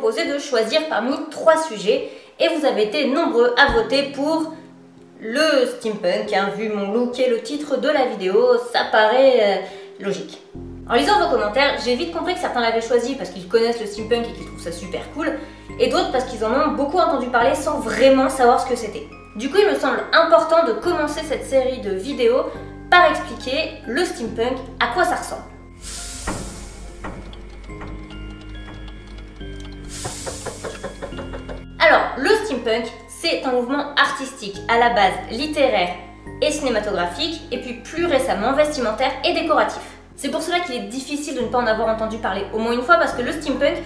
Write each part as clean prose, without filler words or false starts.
proposé de choisir parmi 3 sujets et vous avez été nombreux à voter pour le steampunk. Hein. Vu mon look et le titre de la vidéo, ça paraît logique. En lisant vos commentaires, j'ai vite compris que certains l'avaient choisi parce qu'ils connaissent le steampunk et qu'ils trouvent ça super cool, et d'autres parce qu'ils en ont beaucoup entendu parler sans vraiment savoir ce que c'était. Du coup, il me semble important de commencer cette série de vidéos par expliquer le steampunk, à quoi ça ressemble. Alors, le steampunk, c'est un mouvement artistique à la base littéraire et cinématographique, et puis plus récemment vestimentaire et décoratif. C'est pour cela qu'il est difficile de ne pas en avoir entendu parler au moins une fois, parce que le steampunk,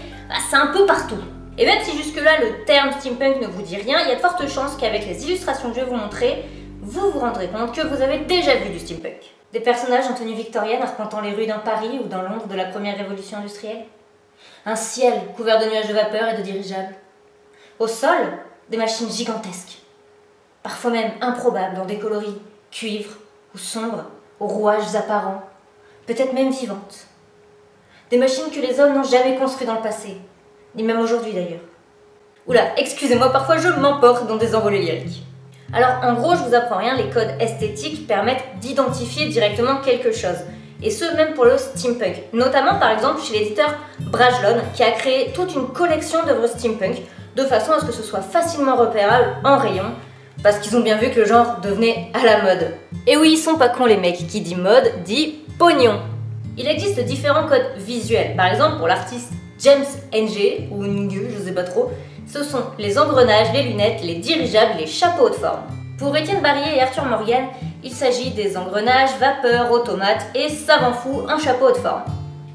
c'est un peu partout. Et même si jusque-là le terme steampunk ne vous dit rien, il y a de fortes chances qu'avec les illustrations que je vais vous montrer, vous vous rendrez compte que vous avez déjà vu du steampunk. Des personnages en tenue victorienne arpentant les rues d'un Paris ou dans Londres de la première révolution industrielle. Un ciel couvert de nuages de vapeur et de dirigeables. Au sol, des machines gigantesques, parfois même improbables dans des coloris cuivre ou sombres, aux rouages apparents, peut-être même vivantes. Des machines que les hommes n'ont jamais construites dans le passé, ni même aujourd'hui d'ailleurs. Oula, excusez-moi, parfois je m'emporte dans des envolées lyriques. Alors en gros, je vous apprends rien, les codes esthétiques permettent d'identifier directement quelque chose. Et ce, même pour le steampunk. Notamment par exemple chez l'éditeur Brajlon, qui a créé toute une collection d'œuvres steampunk, de façon à ce que ce soit facilement repérable en rayon, parce qu'ils ont bien vu que le genre devenait à la mode. Et oui, ils sont pas cons les mecs, qui dit mode, dit pognon. Il existe différents codes visuels. Par exemple, pour l'artiste James Ng, ou Ng, je sais pas trop, ce sont les engrenages, les lunettes, les dirigeables, les chapeaux de forme. Pour Étienne Barrier et Arthur Morgan, il s'agit des engrenages, vapeur, automates et savant fou, un chapeau de forme.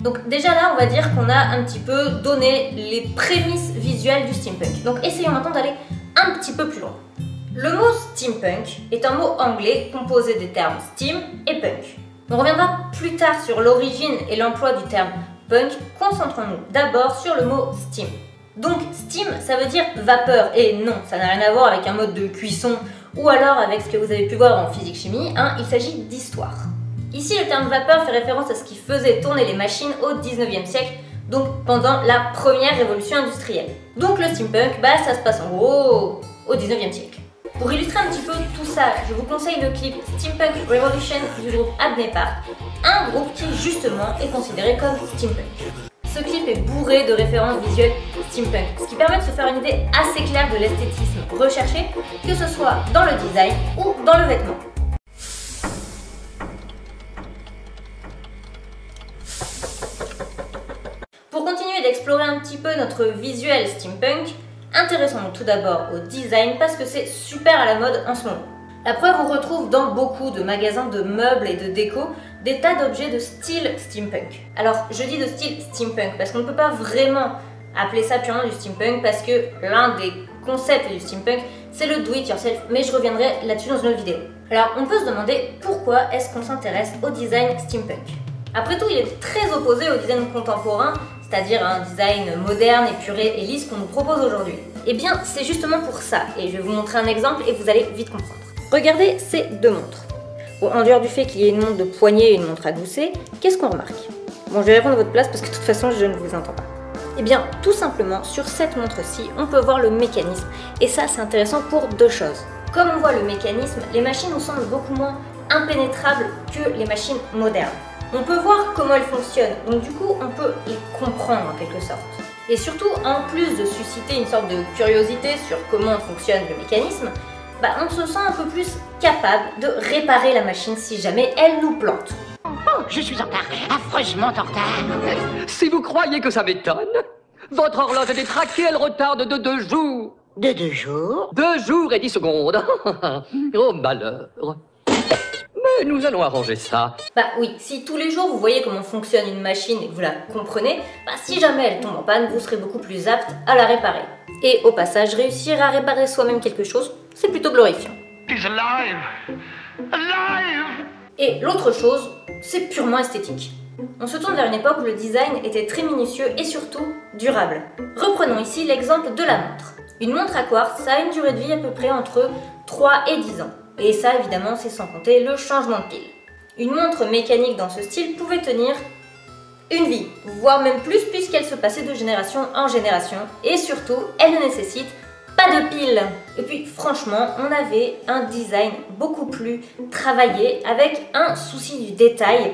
Donc déjà là, on va dire qu'on a un petit peu donné les prémices visuelles du steampunk. Donc essayons maintenant d'aller un petit peu plus loin. Le mot steampunk est un mot anglais composé des termes steam et punk. On reviendra plus tard sur l'origine et l'emploi du terme punk, concentrons-nous d'abord sur le mot steam. Donc steam, ça veut dire vapeur, et non, ça n'a rien à voir avec un mode de cuisson ou alors avec ce que vous avez pu voir en physique-chimie, hein, il s'agit d'histoire. Ici, le terme vapeur fait référence à ce qui faisait tourner les machines au 19e siècle, donc pendant la première révolution industrielle. Donc le steampunk, ça se passe en gros au 19e siècle. Pour illustrer un petit peu tout ça, je vous conseille le clip Steampunk Revolution du groupe Abney Park, un groupe qui justement est considéré comme steampunk. Ce clip est bourré de références visuelles steampunk, ce qui permet de se faire une idée assez claire de l'esthétisme recherché, que ce soit dans le design ou dans le vêtement. Pour continuer d'explorer un petit peu notre visuel steampunk, intéressons-nous tout d'abord au design parce que c'est super à la mode en ce moment. La preuve, on retrouve dans beaucoup de magasins de meubles et de déco des tas d'objets de style steampunk. Alors je dis de style steampunk parce qu'on ne peut pas vraiment appeler ça purement du steampunk parce que l'un des concepts du steampunk c'est le do it yourself, mais je reviendrai là-dessus dans une autre vidéo. Alors on peut se demander pourquoi est-ce qu'on s'intéresse au design steampunk. Après tout, il est très opposé au design contemporain, c'est-à-dire un design moderne, épuré et lisse qu'on nous propose aujourd'hui. Eh bien, c'est justement pour ça, et je vais vous montrer un exemple et vous allez vite comprendre. Regardez ces deux montres. Bon, en dehors du fait qu'il y ait une montre de poignet et une montre à gousset, qu'est-ce qu'on remarque? Bon, je vais répondre à votre place parce que de toute façon, je ne vous entends pas. Eh bien, tout simplement, sur cette montre-ci, on peut voir le mécanisme, et ça, c'est intéressant pour deux choses. Comme on voit le mécanisme, les machines nous semblent beaucoup moins impénétrables que les machines modernes. On peut voir comment elles fonctionnent, donc du coup on peut les comprendre en quelque sorte. Et surtout, en plus de susciter une sorte de curiosité sur comment fonctionne le mécanisme, on se sent un peu plus capable de réparer la machine si jamais elle nous plante. Oh, je suis en retard, affreusement en retard. Si vous croyez que ça m'étonne, votre horloge est détraquée, elle retarde de 2 jours. De 2 jours? 2 jours et 10 secondes. Oh malheur. Mais nous allons arranger ça. Oui, si tous les jours vous voyez comment fonctionne une machine et que vous la comprenez, si jamais elle tombe en panne, vous serez beaucoup plus apte à la réparer. Et au passage, réussir à réparer soi-même quelque chose, c'est plutôt glorifiant. He's alive! Alive! Et l'autre chose, c'est purement esthétique. On se tourne vers une époque où le design était très minutieux et surtout durable. Reprenons ici l'exemple de la montre. Une montre à quartz, ça a une durée de vie à peu près entre 3 et 10 ans. Et ça, évidemment, c'est sans compter le changement de pile. Une montre mécanique dans ce style pouvait tenir une vie, voire même plus puisqu'elle se passait de génération en génération et surtout, elle ne nécessite pas de piles. Et puis franchement, on avait un design beaucoup plus travaillé avec un souci du détail,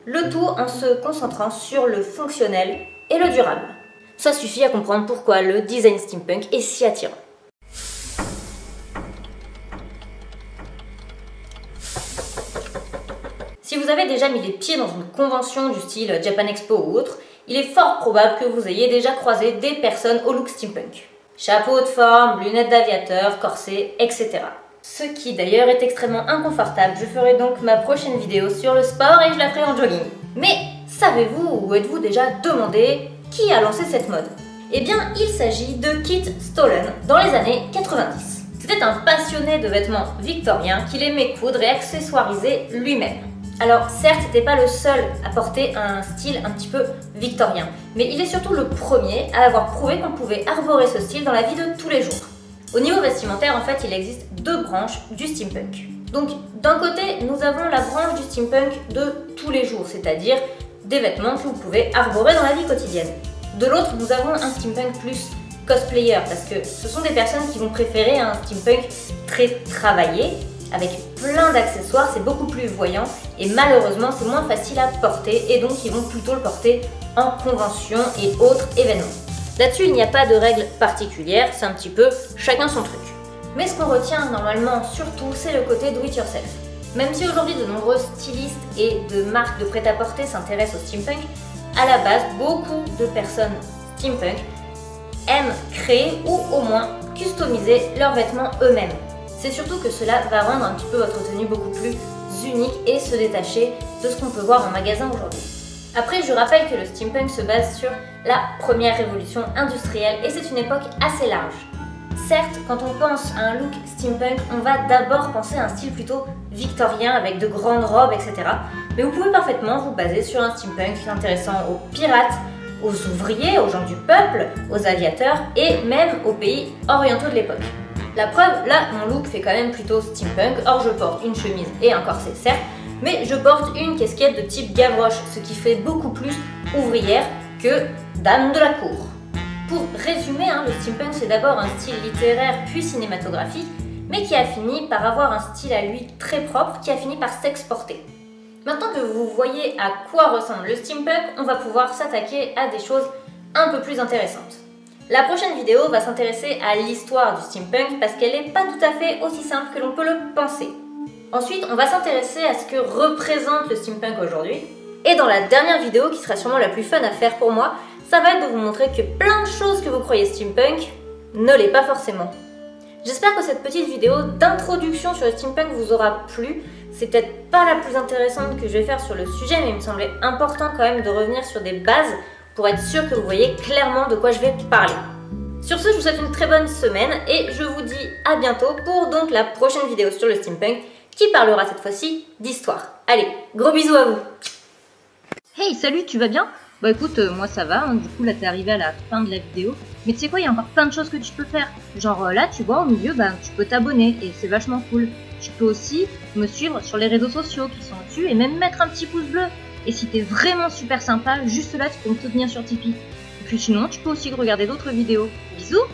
le tout en se concentrant sur le fonctionnel et le durable. Ça suffit à comprendre pourquoi le design steampunk est si attirant. Si vous avez déjà mis les pieds dans une convention du style Japan Expo ou autre, il est fort probable que vous ayez déjà croisé des personnes au look steampunk. Chapeau de forme, lunettes d'aviateur, corset, etc. Ce qui d'ailleurs est extrêmement inconfortable. Je ferai donc ma prochaine vidéo sur le sport et je la ferai en jogging. Mais savez-vous ou êtes-vous déjà demandé qui a lancé cette mode? Eh bien, il s'agit de Kit Stollen dans les années 90. C'était un passionné de vêtements victoriens qu'il aimait coudre et accessoiriser lui-même. Alors certes, c'était pas le seul à porter un style un petit peu victorien, mais il est surtout le premier à avoir prouvé qu'on pouvait arborer ce style dans la vie de tous les jours. Au niveau vestimentaire, en fait, il existe deux branches du steampunk. Donc d'un côté, nous avons la branche du steampunk de tous les jours, c'est-à-dire des vêtements que vous pouvez arborer dans la vie quotidienne. De l'autre, nous avons un steampunk plus cosplayer, parce que ce sont des personnes qui vont préférer un steampunk très travaillé, avec plein d'accessoires, c'est beaucoup plus voyant et malheureusement c'est moins facile à porter et donc ils vont plutôt le porter en convention et autres événements. Là-dessus il n'y a pas de règle particulière, c'est un petit peu chacun son truc. Mais ce qu'on retient normalement surtout c'est le côté do it yourself. Même si aujourd'hui de nombreux stylistes et de marques de prêt-à-porter s'intéressent au steampunk, à la base beaucoup de personnes steampunk aiment créer ou au moins customiser leurs vêtements eux-mêmes. C'est surtout que cela va rendre un petit peu votre tenue beaucoup plus unique et se détacher de ce qu'on peut voir en magasin aujourd'hui. Après, je rappelle que le steampunk se base sur la première révolution industrielle et c'est une époque assez large. Certes, quand on pense à un look steampunk, on va d'abord penser à un style plutôt victorien avec de grandes robes, etc. Mais vous pouvez parfaitement vous baser sur un steampunk s'intéressant aux pirates, aux ouvriers, aux gens du peuple, aux aviateurs et même aux pays orientaux de l'époque. La preuve, là, mon look fait quand même plutôt steampunk. Or, je porte une chemise et un corset, certes, mais je porte une casquette de type Gavroche, ce qui fait beaucoup plus ouvrière que dame de la cour. Pour résumer, le steampunk, c'est d'abord un style littéraire puis cinématographique, mais qui a fini par avoir un style à lui très propre, qui a fini par s'exporter. Maintenant que vous voyez à quoi ressemble le steampunk, on va pouvoir s'attaquer à des choses un peu plus intéressantes. La prochaine vidéo va s'intéresser à l'histoire du steampunk parce qu'elle n'est pas tout à fait aussi simple que l'on peut le penser. Ensuite, on va s'intéresser à ce que représente le steampunk aujourd'hui. Et dans la dernière vidéo, qui sera sûrement la plus fun à faire pour moi, ça va être de vous montrer que plein de choses que vous croyez steampunk ne l'est pas forcément. J'espère que cette petite vidéo d'introduction sur le steampunk vous aura plu. C'est peut-être pas la plus intéressante que je vais faire sur le sujet, mais il me semblait important quand même de revenir sur des bases pour être sûr que vous voyez clairement de quoi je vais parler. Sur ce, je vous souhaite une très bonne semaine et je vous dis à bientôt pour donc la prochaine vidéo sur le steampunk qui parlera cette fois-ci d'histoire. Allez, gros bisous à vous. Hey, salut, tu vas bien? Bah écoute, moi ça va, du coup là t'es arrivé à la fin de la vidéo. Mais tu sais quoi, il y a encore plein de choses que tu peux faire. Genre là, tu vois, au milieu, tu peux t'abonner et c'est vachement cool. Tu peux aussi me suivre sur les réseaux sociaux qui sont dessus et même mettre un petit pouce bleu. Et si t'es vraiment super sympa, juste là, tu peux me soutenir sur Tipeee. Et puis sinon, tu peux aussi regarder d'autres vidéos. Bisous!